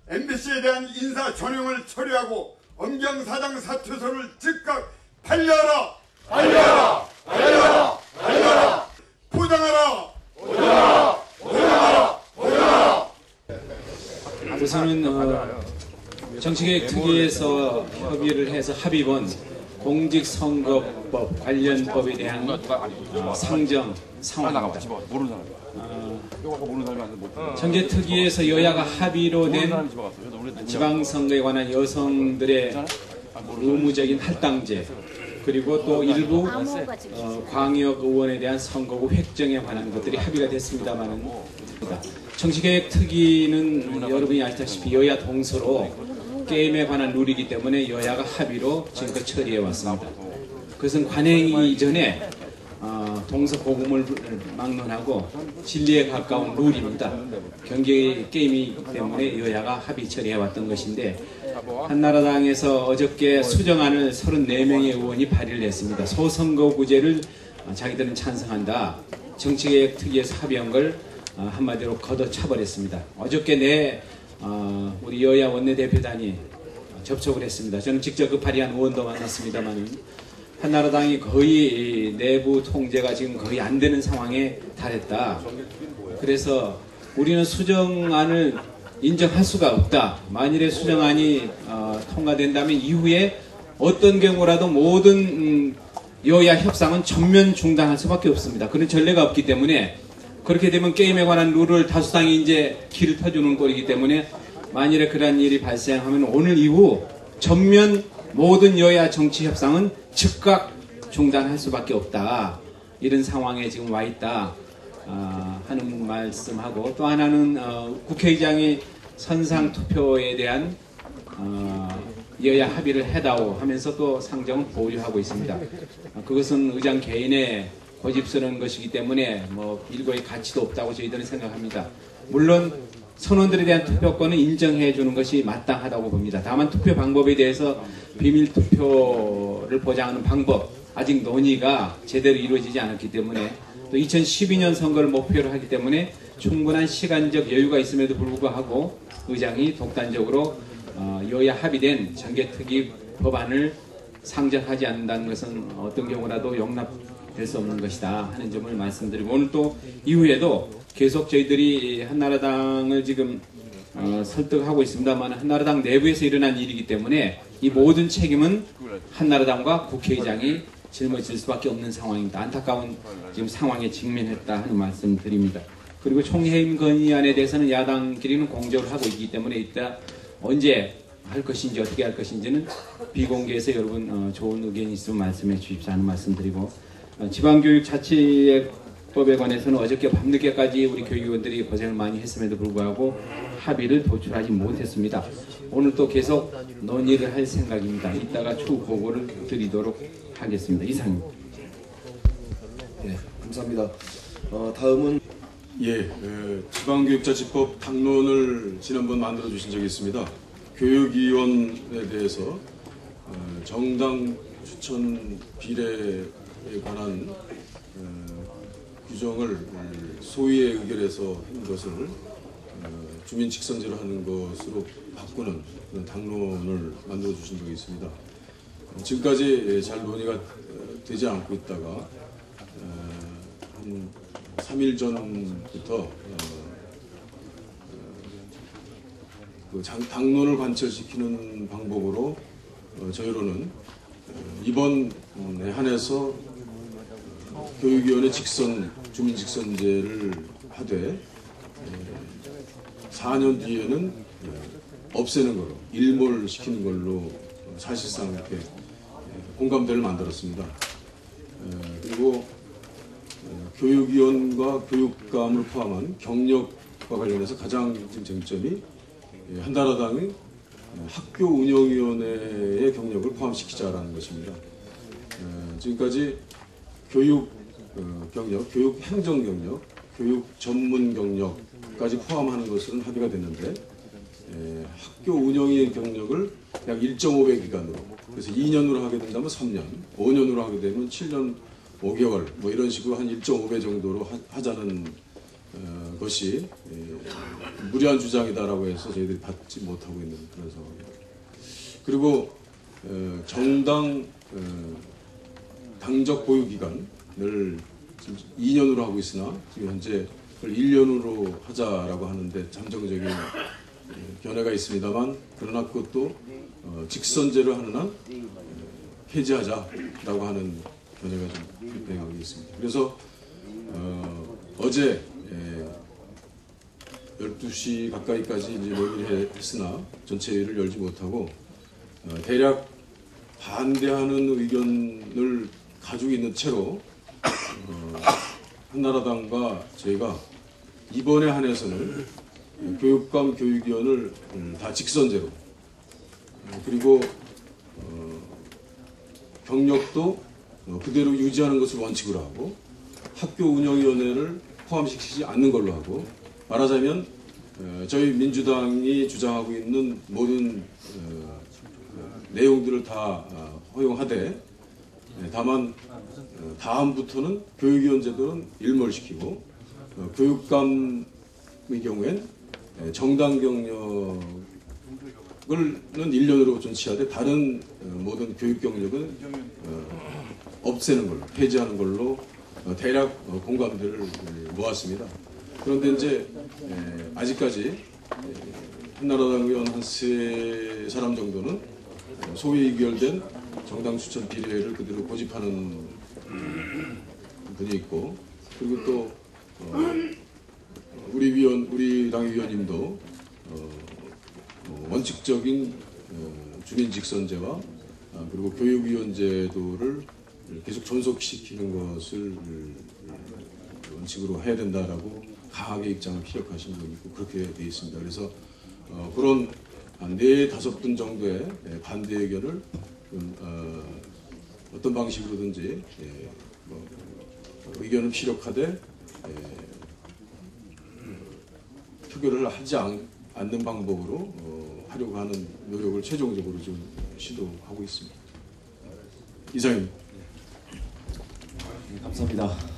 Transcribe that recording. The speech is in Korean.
MBC에 대한 인사 전형을 처리하고 엄경사장 사퇴서를 즉각 발려하라! 발려하라! 발려하라! 발려하라! 포장하라! 포장하라! 포장하라! 포장하라! 우선은 정치개혁특위에서 협의를 해서 합의본 공직선거법 관련 법에 대한 상정 상황입니다. 정개특위에서 여야가 합의로 된 지방선거에 관한 여성들의 의무적인 할당제, 그리고 또 일부 광역의원에 대한 선거구 획정에 관한 것들이 합의가 됐습니다만은, 정치개혁특위는 여러분이 아시다시피 여야 동서로 게임에 관한 룰이기 때문에 여야가 합의로 지금까지 처리해 왔습니다. 그것은 관행이 이전에 동서고금을 막론하고 진리에 가까운 룰입니다. 경기 게임이기 때문에 여야가 합의 처리해 왔던 것인데, 한나라당에서 어저께 수정안을 34명의 의원이 발의를 했습니다. 소선거구제를 자기들은 찬성한다. 정치개혁특위에서 합의한 걸 한마디로 걷어차버렸습니다. 어저께 우리 여야 원내대표단이 접촉을 했습니다. 저는 직접 그 발의한 의원도 만났습니다만, 한나라당이 거의 내부 통제가 지금 거의 안 되는 상황에 달했다. 그래서 우리는 수정안을 인정할 수가 없다. 만일에 수정안이 통과된다면 이후에 어떤 경우라도 모든 여야 협상은 전면 중단할 수밖에 없습니다. 그런 전례가 없기 때문에, 그렇게 되면 게임에 관한 룰을 다수당이 이제 길을 펴주는 꼴이기 때문에, 만일에 그러한 일이 발생하면 오늘 이후 전면 모든 여야 정치 협상은 즉각 중단할 수밖에 없다. 이런 상황에 지금 와 있다 하는 말씀하고, 또 하나는 국회의장이 선상투표에 대한 여야 합의를 해다오 하면서 또 상정을 보류하고 있습니다. 그것은 의장 개인의 고집스러운 것이기 때문에 일고의 가치도 없다고 저희들은 생각합니다. 물론 선원들에 대한 투표권은 인정해 주는 것이 마땅하다고 봅니다. 다만 투표 방법에 대해서 비밀 투표를 보장하는 방법, 아직 논의가 제대로 이루어지지 않았기 때문에, 또 2012년 선거를 목표로 하기 때문에 충분한 시간적 여유가 있음에도 불구하고 의장이 독단적으로 여야 합의된 정개특위 법안을 상정하지 않는다는 것은 어떤 경우라도 용납될 수 없는 것이다 하는 점을 말씀드리고, 오늘 또 이후에도 계속 저희들이 한나라당을 지금 설득하고 있습니다만, 한나라당 내부에서 일어난 일이기 때문에 이 모든 책임은 한나라당과 국회의장이 짊어질 수밖에 없는 상황입니다. 안타까운 지금 상황에 직면했다 하는 말씀 드립니다. 그리고 총해임 건의안에 대해서는 야당끼리는 공조를 하고 있기 때문에 이따 언제 할 것인지 어떻게 할 것인지는 비공개해서 여러분 좋은 의견이 있으면 말씀해 주십시오 하는 말씀 드리고, 지방교육자치법에 관해서는 어저께 밤늦게까지 우리 교육위원들이 고생을 많이 했음에도 불구하고 합의를 도출하지 못했습니다. 오늘 또 계속 논의를 할 생각입니다. 이따가 추후 보고를 드리도록 하겠습니다. 이상입니다. 네, 감사합니다. 다음은 지방교육자치법 당론을 지난번 만들어 주신 적이 있습니다. 교육위원에 대해서 정당 추천 비례에 관한 규정을 소위에 의결해서 한 것을 주민 직선제로 하는 것으로 바꾸는 그런 당론을 만들어 주신 적이 있습니다. 지금까지 잘 논의가 되지 않고 있다가 한 3일 전부터 그 당론을 관철시키는 방법으로 저희로는 이번 한해서 교육위원회 주민 직선제를 하되 4년 뒤에는 없애는 걸로, 일몰시키는 걸로 사실상 이렇게 공감대를 만들었습니다. 그리고 교육위원과 교육감을 포함한 경력과 관련해서 가장 지금 쟁점이 한나라당이 학교 운영위원회의 경력을 포함시키자라는 것입니다. 지금까지 교육 경력, 교육 행정 경력, 교육 전문 경력까지 포함하는 것은 합의가 됐는데, 학교 운영위의 경력을 약 1.5배 기간으로, 그래서 2년으로 하게 된다면 3년, 5년으로 하게 되면 7년 5개월, 이런 식으로 한 1.5배 정도로 하자는 것이 무리한 주장이다라고 해서 저희들이 받지 못하고 있는 그런 상황입니다. 그리고 정당 당적 보유 기간을 지금 2년으로 하고 있으나 지금 현재 그걸 1년으로 하자라고 하는데 잠정적인 견해가 있습니다만, 그러나 그것도 직선제를 하는 한 폐지하자라고 하는 견해가 좀 일배하고 있습니다. 그래서 어제 12시 가까이까지 이제 논의를 했으나 전체 회의를 열지 못하고 대략 반대하는 의견을 가지고 있는 채로 한나라당과 저희가 이번에 한해서는 교육감, 교육위원을 다 직선제로, 그리고 경력도 그대로 유지하는 것을 원칙으로 하고 학교 운영위원회를 포함시키지 않는 걸로 하고, 말하자면 저희 민주당이 주장하고 있는 모든 내용들을 다 허용하되, 다만 다음부터는 교육위원 제도는 일몰시키고 교육감의 경우엔 정당 경력을 1년으로 존치하되 다른 모든 교육 경력은 없애는 걸로, 폐지하는 걸로 대략 공감대를 모았습니다. 그런데 이제 아직까지 한나라당 의원 한 3사람 정도는 소위 의결된 정당 추천 비례를 그대로 고집하는 분이 있고, 그리고 또 우리 당 위원님도 원칙적인 주민 직선제와 그리고 교육위원 제도를 계속 존속시키는 것을 원칙으로 해야 된다라고 강하게 입장을 피력하시는 분이 있고, 그렇게 되어 있습니다. 그래서 그런 한 4-5분 정도의 반대 의견을 어떤 방식으로든지 의견을 피력하되 표결을 하지 않는 방법으로 하려고 하는 노력을 최종적으로 좀 시도하고 있습니다. 이상입니다. 감사합니다.